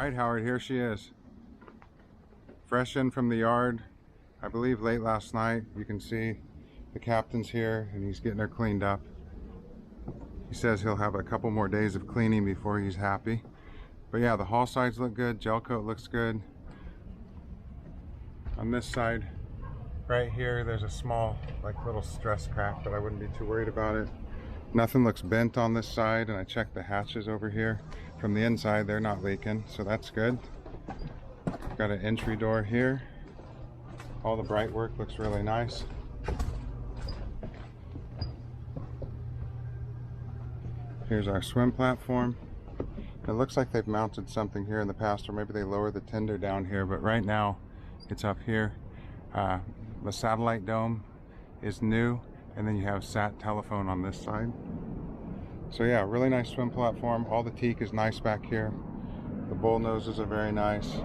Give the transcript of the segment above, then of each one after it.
right, Howard, here she is. Fresh in from the yard, I believe late last night. You can see the captain's here and he's getting her cleaned up. He says he'll have a couple more days of cleaning before he's happy. But yeah, the hull sides look good, gel coat looks good. On this side, right here, there's a small, like little stress crack, but I wouldn't be too worried about it. Nothing looks bent on this side, and I checked the hatches over here. From the inside, they're not leaking, so that's good. Got an entry door here. All the bright work looks really nice. Here's our swim platform. It looks like they've mounted something here in the past, or maybe they lowered the tender down here, but right now it's up here. The satellite dome is new, and then you have sat telephone on this side. So yeah, really nice swim platform. All the teak is nice back here. The bull noses are very nice.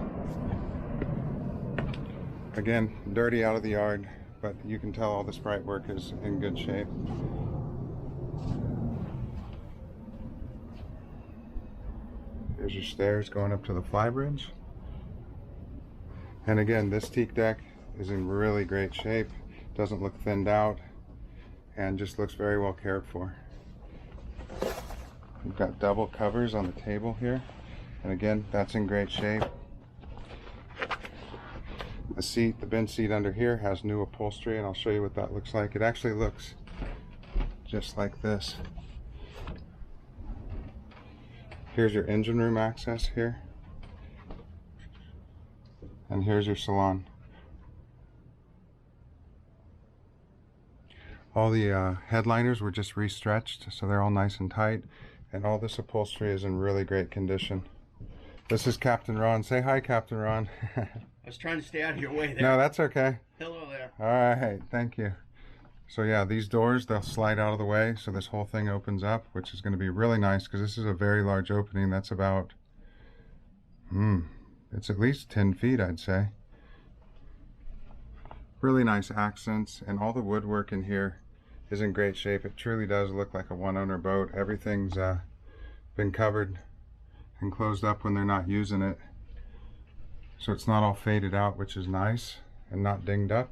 Again, dirty out of the yard, but you can tell all this bright work is in good shape. Here's your stairs going up to the flybridge. And again, this teak deck is in really great shape. Doesn't look thinned out and just looks very well cared for. We've got double covers on the table here. And again, that's in great shape. The seat, the bench seat under here has new upholstery, and I'll show you what that looks like. It actually looks just like this. Here's your engine room access here. And here's your salon. All the headliners were just restretched, so they're all nice and tight. And all this upholstery is in really great condition. This is Captain Ron. Say hi, Captain Ron. I was trying to stay out of your way there. No, that's okay. Hello there. All right, thank you. So yeah, these doors, they'll slide out of the way, so this whole thing opens up, which is going to be really nice because this is a very large opening. That's about, it's at least 10 feet, I'd say. Really nice accents, and all the woodwork in here is in great shape. It truly does look like a one-owner boat. Everything's been covered and closed up when they're not using it. So it's not all faded out, which is nice, and not dinged up.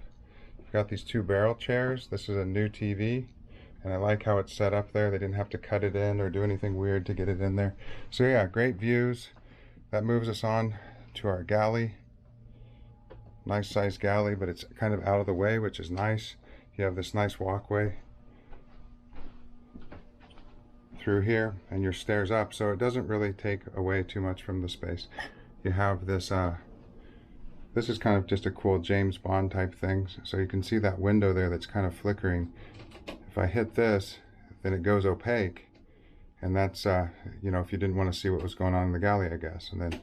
We've got these two barrel chairs. This is a new TV, and I like how it's set up there. They didn't have to cut it in or do anything weird to get it in there. So yeah, great views. That moves us on to our galley. Nice sized galley, but it's kind of out of the way, which is nice. You have this nice walkway through here and your stairs up, so it doesn't really take away too much from the space. You have this this is kind of just a cool James Bond type thing, so you can see that window there that's kind of flickering. If I hit this, then it goes opaque, and that's you know, if you didn't want to see what was going on in the galley, I guess. And then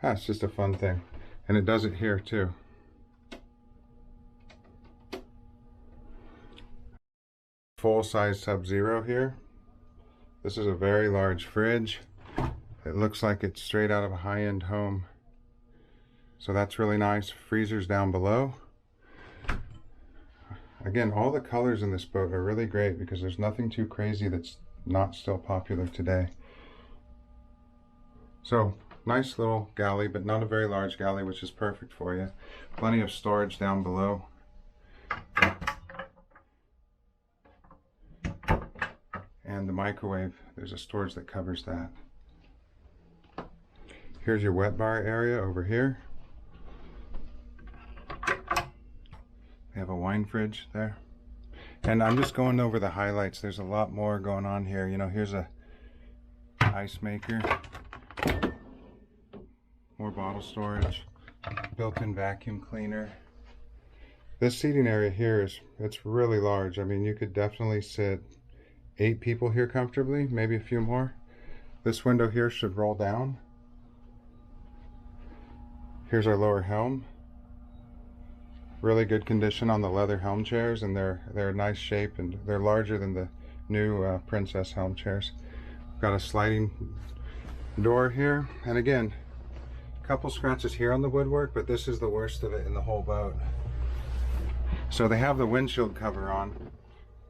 it's just a fun thing, and it does it here too. Full-size Sub-Zero here. This is a very large fridge. It looks like it's straight out of a high-end home. So that's really nice. Freezers down below. Again, all the colors in this boat are really great because there's nothing too crazy that's not still popular today. So, nice little galley, but not a very large galley, which is perfect for you. Plenty of storage down below. And the microwave, there's a storage that covers that. Here's your wet bar area over here. We have a wine fridge there. And I'm just going over the highlights. There's a lot more going on here. You know, here's a ice maker. More bottle storage. Built-in vacuum cleaner. This seating area here it's really large. I mean, you could definitely sit 8 people here comfortably, maybe a few more. This window here should roll down. Here's our lower helm. Really good condition on the leather helm chairs, and they're a nice shape, and they're larger than the new Princess helm chairs. We've got a sliding door here, and again, a couple scratches here on the woodwork, but this is the worst of it in the whole boat. So they have the windshield cover on,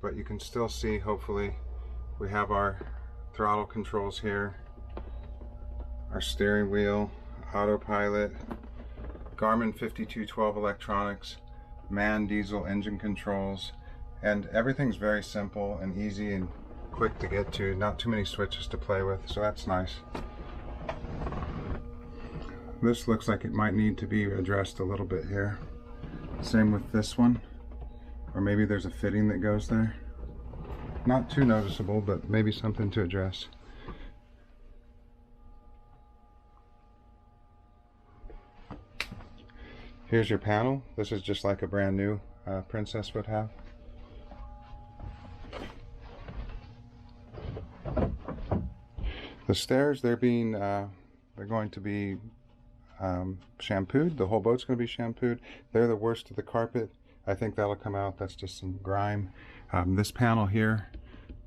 but you can still see, hopefully, we have our throttle controls here, our steering wheel. autopilot, Garmin 5212 electronics, MAN diesel engine controls, and everything's very simple and easy and quick to get to. Not too many switches to play with, so that's nice. This looks like it might need to be addressed a little bit here. Same with this one, or maybe there's a fitting that goes there. Not too noticeable, but maybe something to address. Here's your panel. This is just like a brand new Princess would have. The stairs, they're going to be shampooed. The whole boat's going to be shampooed. They're the worst of the carpet. I think that'll come out. That's just some grime. This panel here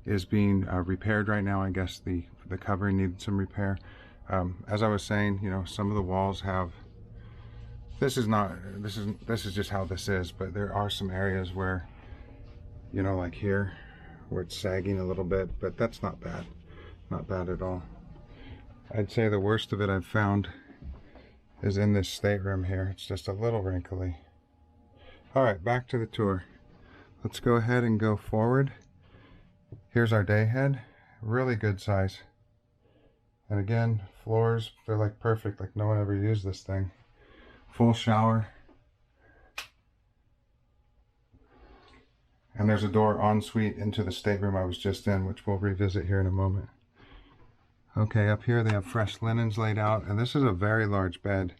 is being repaired right now. I guess the covering needed some repair. As I was saying, you know, some of the walls have. This is just how this is, but there are some areas where, you know, like here, where it's sagging a little bit, but that's not bad. Not bad at all. I'd say the worst of it I've found is in this stateroom here. It's just a little wrinkly. All right, back to the tour. Let's go ahead and go forward. Here's our day head. Really good size. And again, floors, they're like perfect, like no one ever used this thing. Full shower. And there's a door ensuite into the stateroom I was just in, which we'll revisit here in a moment. Okay, up here they have fresh linens laid out, and this is a very large bed.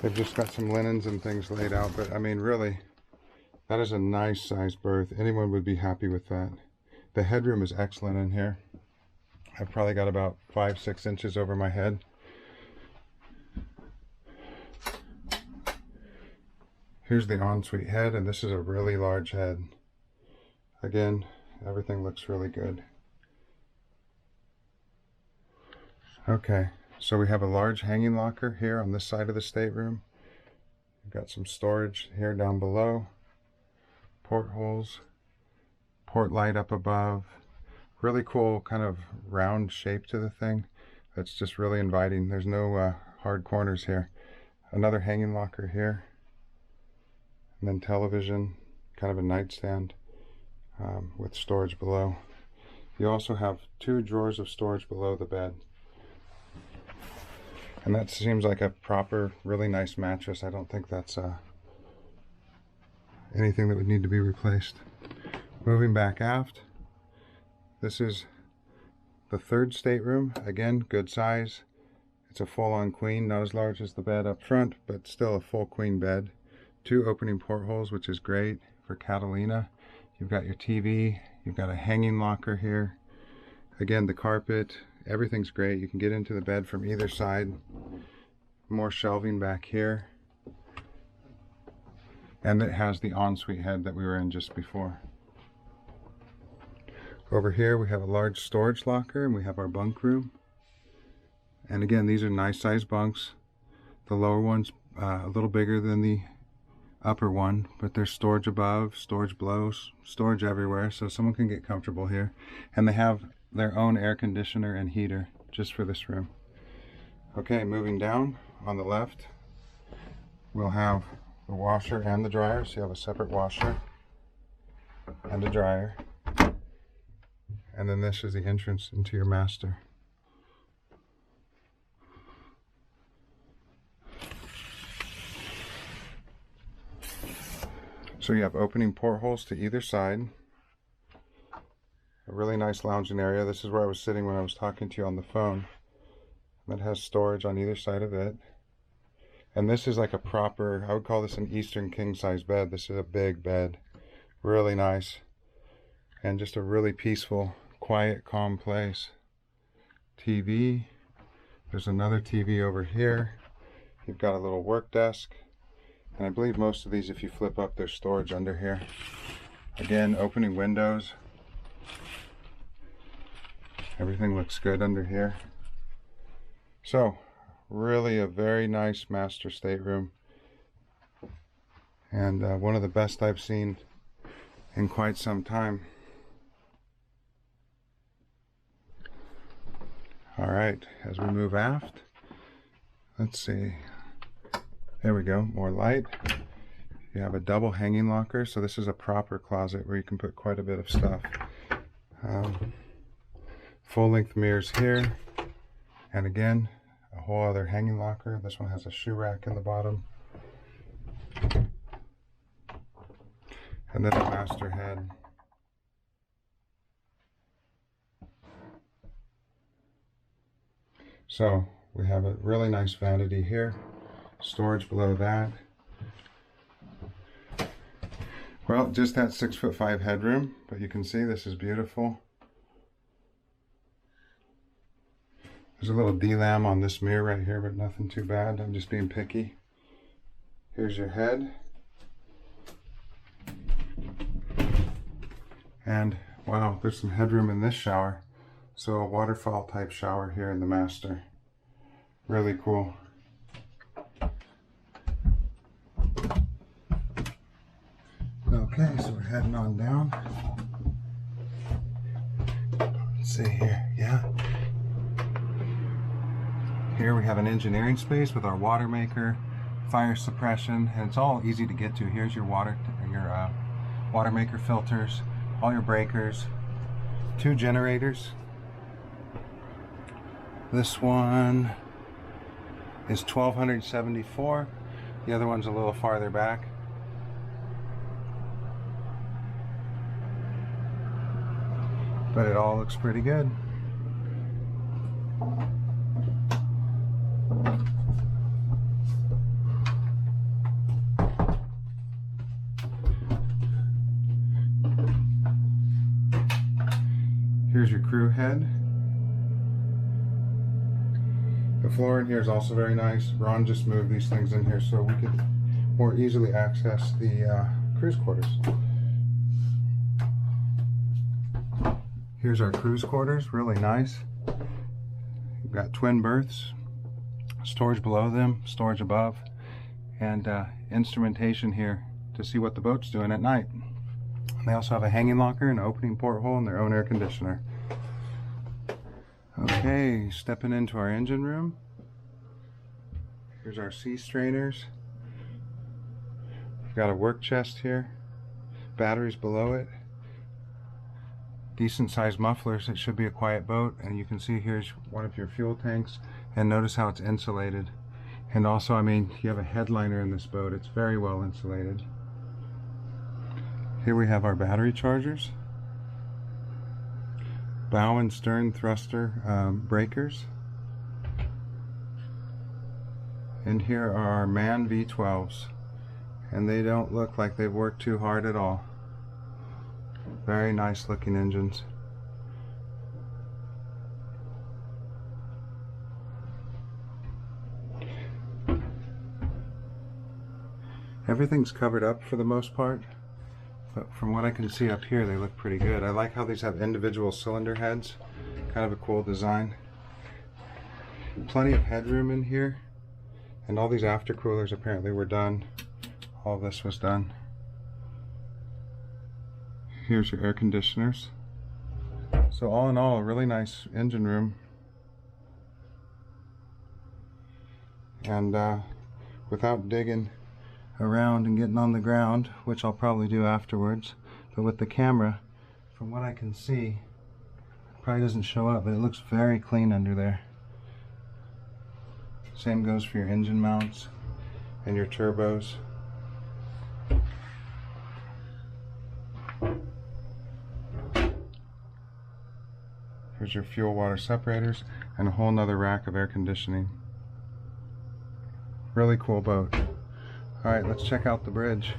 They've just got some linens and things laid out, but I mean, really, that is a nice sized berth. Anyone would be happy with that. The headroom is excellent in here. I've probably got about 5-6 inches over my head. Here's the ensuite head, and this is a really large head. Again, everything looks really good. Okay, so we have a large hanging locker here on this side of the stateroom. We've got some storage here down below. Portholes, port light up above. Really cool kind of round shape to the thing. That's just really inviting. There's no hard corners here. Another hanging locker here. And then television, kind of a nightstand with storage below. You also have 2 drawers of storage below the bed. And that seems like a proper, really nice mattress. I don't think that's anything that would need to be replaced. Moving back aft, this is the 3rd stateroom. Again, good size. It's a full-on queen, not as large as the bed up front, but still a full queen bed. 2 opening portholes, which is great for Catalina. You've got your TV, you've got a hanging locker here. Again, the carpet, everything's great. You can get into the bed from either side. More shelving back here. And it has the ensuite head that we were in just before. Over here we have a large storage locker, and we have our bunk room. And again, these are nice sized bunks. The lower one's a little bigger than the upper one, but there's storage above, storage below, storage everywhere, so someone can get comfortable here. And they have their own air conditioner and heater just for this room. Okay, moving down on the left, we'll have the washer and the dryer. So you have a separate washer and a dryer. And then this is the entrance into your master. So you have opening portholes to either side. A really nice lounging area. This is where I was sitting when I was talking to you on the phone. That has storage on either side of it. And this is like a proper, I would call this an Eastern king size bed. This is a big bed. Really nice. And just a really peaceful, quiet, calm place. TV. There's another TV over here. You've got a little work desk. And I believe most of these, if you flip up, there's storage under here. Again, opening windows. Everything looks good under here. So, really a very nice master stateroom. And one of the best I've seen in quite some time. All right, as we move aft, let's see. There we go, more light. You have a double hanging locker, so this is a proper closet where you can put quite a bit of stuff. Full length mirrors here, and again, a whole other hanging locker. This one has a shoe rack in the bottom. And then a master head. So we have a really nice vanity here, storage below that. Well, just that 6'5" headroom, but you can see this is beautiful. There's a little D-lam on this mirror right here, but nothing too bad. I'm just being picky. Here's your head. And wow, there's some headroom in this shower. So a waterfall type shower here in the master. Really cool. Okay, so we're heading on down. Let's see here, yeah. Here we have an engineering space with our water maker, fire suppression, and it's all easy to get to. Here's your water maker filters, all your breakers, 2 generators. This one is 1274. The other one's a little farther back. But it all looks pretty good. Here's your crew head. The floor in here is also very nice. Ron just moved these things in here so we could more easily access the cruise quarters. Here's our cruise quarters, really nice. You've got twin berths, storage below them, storage above, and instrumentation here to see what the boat's doing at night. They also have a hanging locker, an opening porthole, and their own air conditioner. Okay, stepping into our engine room. Here's our sea strainers. We've got a work chest here, batteries below it, decent sized mufflers. It should be a quiet boat, and you can see here's one of your fuel tanks, and notice how it's insulated. And also, I mean, you have a headliner in this boat. It's very well insulated. Here we have our battery chargers, bow and stern thruster breakers, and here are our MAN V12s, and they don't look like they've worked too hard at all. Very nice looking engines. Everything's covered up for the most part, but from what I can see up here, they look pretty good. I like how these have individual cylinder heads. Kind of a cool design. Plenty of headroom in here. And all these aftercoolers apparently were done. All of this was done. Here's your air conditioners. So all in all, a really nice engine room. And without digging around and getting on the ground, which I'll probably do afterwards, but with the camera, from what I can see, it probably doesn't show up, but it looks very clean under there. Same goes for your engine mounts and your turbos. Here's your fuel water separators and a whole nother rack of air conditioning. Really cool boat. Alright, let's check out the bridge.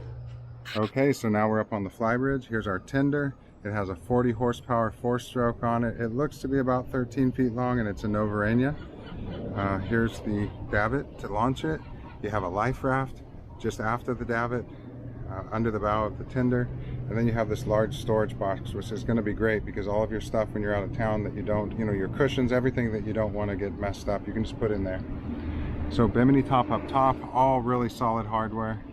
Okay, so now we're up on the fly bridge. Here's our tender. It has a 40 horsepower 4-stroke on it. It looks to be about 13 feet long, and it's a Novarania. Here's the davit to launch it. You have a life raft just after the davit, under the bow of the tender. And then you have this large storage box, which is going to be great because all of your stuff when you're out of town that you don't, you know, your cushions, everything that you don't want to get messed up, you can just put in there. So bimini top up top, all really solid hardware.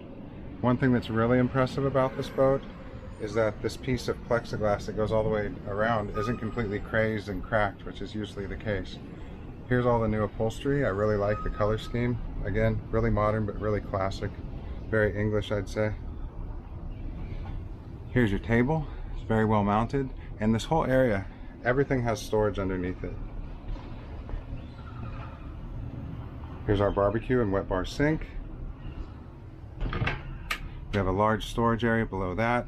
One thing that's really impressive about this boat is that this piece of plexiglass that goes all the way around isn't completely crazed and cracked, which is usually the case. Here's all the new upholstery. I really like the color scheme. Again, really modern, but really classic. Very English, I'd say. Here's your table. It's very well mounted. And this whole area, everything has storage underneath it. Here's our barbecue and wet bar sink. We have a large storage area below that.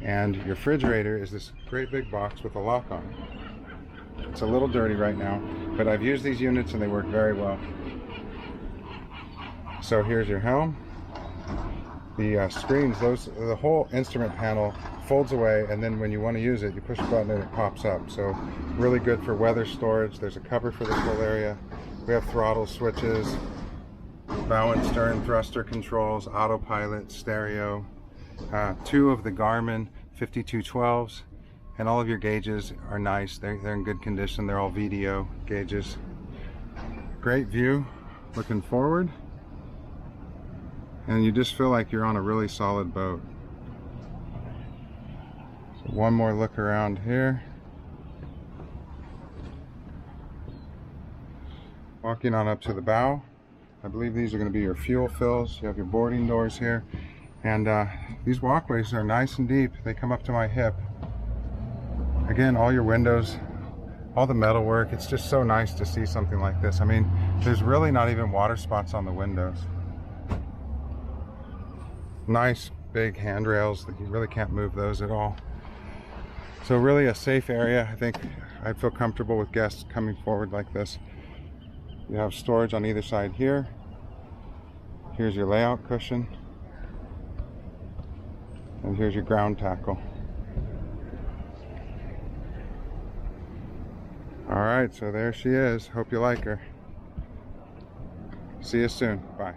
And your refrigerator is this great big box with a lock on it. It's a little dirty right now, but I've used these units and they work very well. So here's your helm. The screens, the whole instrument panel folds away, and then when you want to use it, you push a button and it pops up. So really good for weather storage. There's a cover for this whole area. We have throttle switches, bow and stern thruster controls, autopilot, stereo, 2 of the Garmin 5212s, and all of your gauges are nice. They're in good condition. They're all VDO gauges. Great view looking forward, and you just feel like you're on a really solid boat. So one more look around here. Walking on up to the bow. I believe these are going to be your fuel fills. You have your boarding doors here, and these walkways are nice and deep. They come up to my hip. Again, all your windows, all the metal work. It's just so nice to see something like this. I mean, there's really not even water spots on the windows. Nice big handrails that you really can't move those at all. So really a safe area. I think I'd feel comfortable with guests coming forward like this. You have storage on either side here. Here's your layout cushion. And here's your ground tackle. All right, so there she is. Hope you like her. See you soon. Bye.